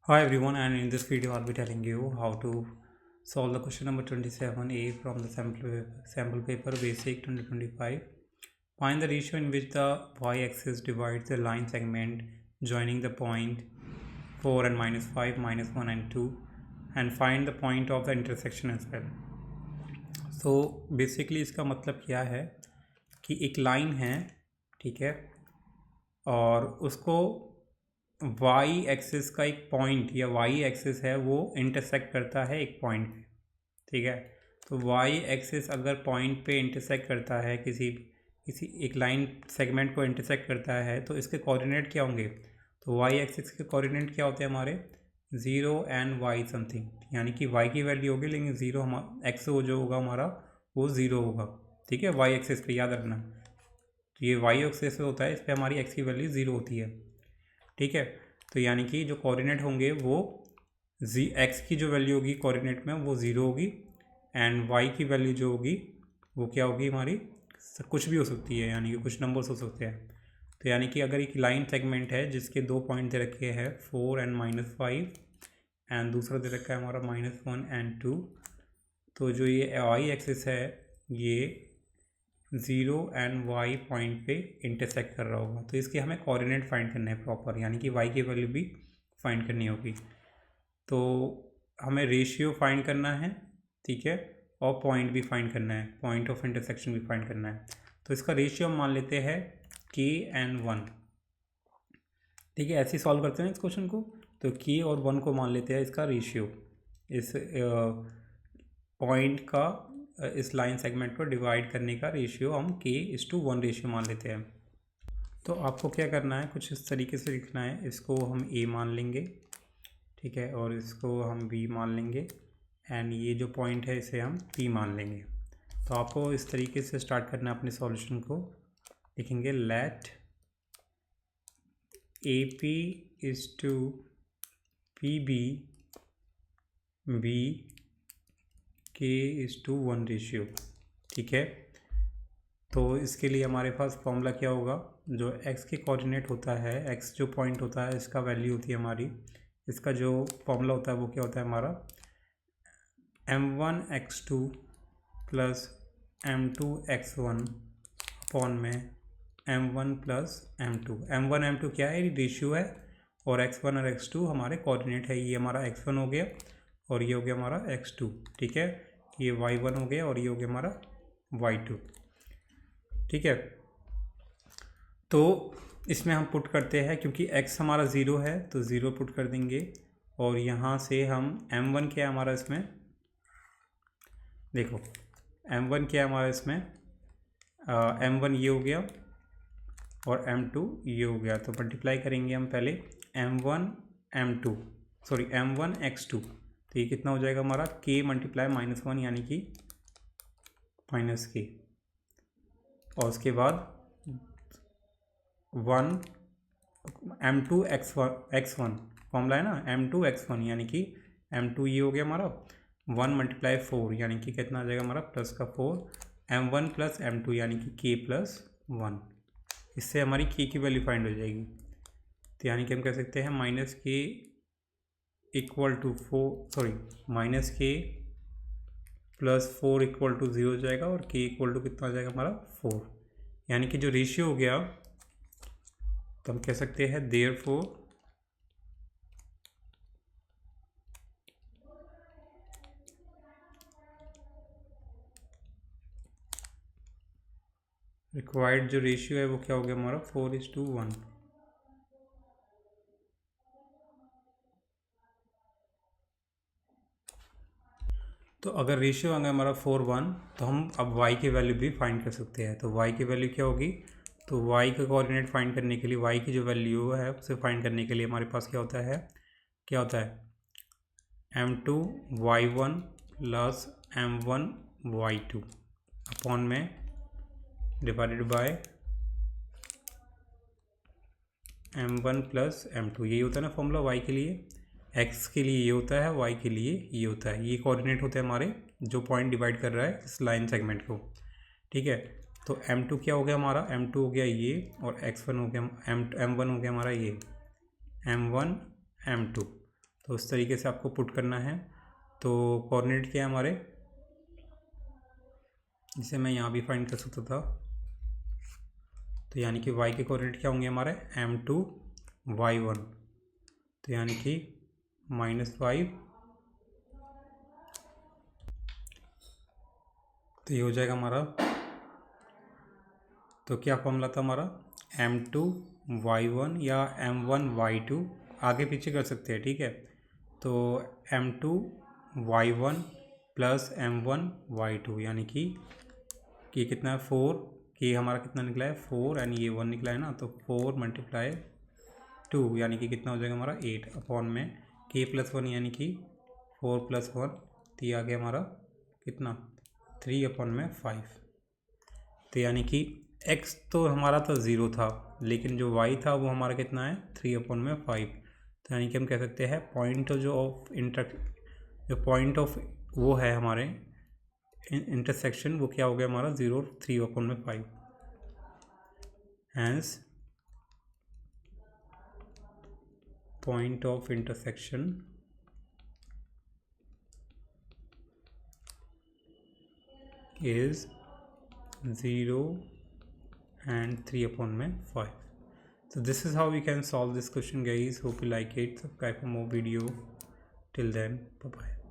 Hi everyone, and in this video I'll be telling you how to solve the question number 27A from the sample paper basic 2025. Find the ratio in which the y-axis divides the line segment joining the point 4 and -5, -1 and 2, and find the point of the intersection as well. So basically इसका मतलब क्या है कि एक line है, ठीक है, और उसको वाई एक्सिस का एक पॉइंट या वाई एक्सिस है वो इंटरसेक्ट करता है एक पॉइंट पे, ठीक है। तो वाई एक्सिस अगर पॉइंट पे इंटरसेक्ट करता है किसी किसी एक लाइन सेगमेंट को इंटरसेक्ट करता है तो इसके कोऑर्डिनेट क्या होंगे। तो वाई एक्सिस के कोऑर्डिनेट क्या होते हैं हमारे 0 एंड वाई समथिंग, यानी कि वाई की वैल्यू होगी लेकिन ज़ीरो हमारा एक्स जो होगा हमारा वो ज़ीरो होगा, ठीक है। वाई एक्सिस पे याद रखना, तो ये वाई एक्सिस होता है, इस पर हमारी एक्स की वैल्यू ज़ीरो होती है, ठीक है। तो यानी कि जो कोऑर्डिनेट होंगे वो एक्स की जो वैल्यू होगी कोऑर्डिनेट में वो ज़ीरो होगी, एंड वाई की वैल्यू जो होगी वो क्या होगी हमारी कुछ भी हो सकती है, यानी कि कुछ नंबर्स हो सकते हैं। तो यानी कि अगर एक लाइन सेगमेंट है जिसके दो पॉइंट दे रखे हैं 4 एंड -5 एंड दूसरा दे रखा है हमारा -1 एंड 2, तो जो ये वाई एक्सिस है ये 0 एंड वाई पॉइंट पे इंटरसेक्ट कर रहा होगा। तो इसके हमें कोऑर्डिनेट फाइंड करना है प्रॉपर, यानी कि वाई की वैल्यू भी फाइंड करनी होगी। तो हमें रेशियो फाइंड करना है, ठीक है, और पॉइंट भी फाइंड करना है, पॉइंट ऑफ इंटरसेक्शन भी फाइंड करना है। तो इसका रेशियो हम मान लेते हैं k/1, ठीक है। ऐसे ही सॉल्व करते हैं इस क्वेश्चन को। तो k और 1 को मान लेते हैं इसका रेशियो, इस पॉइंट का इस लाइन सेगमेंट को डिवाइड करने का रेशियो हम k/1 रेशियो मान लेते हैं। तो आपको क्या करना है, कुछ इस तरीके से लिखना है, इसको हम a मान लेंगे, ठीक है, और इसको हम b मान लेंगे, एंड ये जो पॉइंट है इसे हम p मान लेंगे। तो आपको इस तरीके से स्टार्ट करना है अपने सॉल्यूशन को। लिखेंगे let AP is to PB B k/1 ratio, ठीक है। तो इसके लिए हमारे पास फॉर्मूला क्या होगा, जो x के कोऑर्डिनेट होता है, x जो पॉइंट होता है इसका वैल्यू होती है हमारी, इसका जो फॉर्मूला होता है वो क्या होता है हमारा m1x2 प्लस m2x1 अपॉन में m1 plus m2। m1 m2 क्या है, ये रेशियो है, और x1 और x2 हमारे कोऑर्डिनेट है। ये हमारा x1 हो गया और ये हो गया हमारा x2, ठीक है। ये y1 हो गया और ये हो गया हमारा y2, ठीक है। तो इसमें हम पुट करते हैं, क्योंकि x हमारा ज़ीरो है तो ज़ीरो पुट कर देंगे, और यहाँ से हम m1 क्या है हमारा इसमें, देखो m1 क्या है हमारा इसमें, m1 ये हो गया और m2 ये हो गया। तो मल्टीप्लाई करेंगे हम पहले m1 x2, तो ये कितना हो जाएगा हमारा k मल्टीप्लाई -1 यानी कि -k, और उसके बाद 1 m2 x1 फॉर्मूला है ना, m2 x1 यानी कि m2 ये हो गया हमारा 1 मल्टीप्लाई 4 यानी कि कितना आ जाएगा हमारा प्लस का 4, m1 प्लस m2 यानी कि k+1। इससे हमारी k की वैल्यू फाइंड हो जाएगी। तो यानी कि हम कह सकते हैं -k इक्वल टू -k प्लस 4 इक्वल टू 0 हो जाएगा, और k इक्वल टू कितना आ जाएगा हमारा 4, यानी कि जो रेशियो हो गया, तो हम कह सकते हैं देयरफॉर रिक्वायर्ड जो रेशियो है वो क्या हो गया हमारा 4:1। तो अगर रेशियो आ गया हमारा 4:1 तो हम अब y की वैल्यू भी फाइंड कर सकते हैं। तो y की वैल्यू क्या होगी, तो y का कोऑर्डिनेट फाइंड करने के लिए, y की जो वैल्यू है उसे फाइंड करने के लिए हमारे पास क्या होता है m2 y1 plus m1 y2 upon में divided by m1 plus m2। यही होता है ना फॉर्मूला y के लिए, x के लिए ये होता है, y के लिए ये होता है। ये कोऑर्डिनेट होते हैं हमारे जो पॉइंट डिवाइड कर रहा है इस लाइन सेगमेंट को, ठीक है। तो m2 क्या हो गया हमारा, m2 हो गया ये, और x1 हो गया m1 हो गया हमारा ये m1 m2। तो उस तरीके से आपको पुट करना है। तो कोऑर्डिनेट क्या है हमारे, जिसे मैं यहाँ भी फाइंड कर सकता था। तो यानी कि y के कोऑर्डिनेट क्या होंगे हमारे m2 y1, तो यानी कि -5, तो ये हो जाएगा हमारा। तो क्या फॉर्मूला था हमारा, m2 y1 या m1 y2, आगे पीछे कर सकते हैं, ठीक है। तो m2 y1 plus m1 y2 यानी कि कितना है 4, कि हमारा कितना निकला है 4 एंड ये 1 निकला है ना, तो 4 मल्टीप्लाई 2 यानी कि कितना हो जाएगा हमारा 8 अपॉन में k प्लस 1 यानी कि 4 प्लस 1, तो ये आ गया हमारा कितना 3 अपॉन में 5। तो यानी कि x तो हमारा तो 0 था, लेकिन जो y था वो हमारा कितना है 3 अपॉन में 5। तो यानी कि हम कह सकते हैं पॉइंट जो पॉइंट ऑफ वो है हमारे इंटरसेक्शन, वो क्या हो गया हमारा 0 3 अपॉन में 5। Hence point of intersection is 0 and 3 upon में 5. So this is how we can solve this question guys. Hope you like it. Subscribe for more video. Till then, bye bye.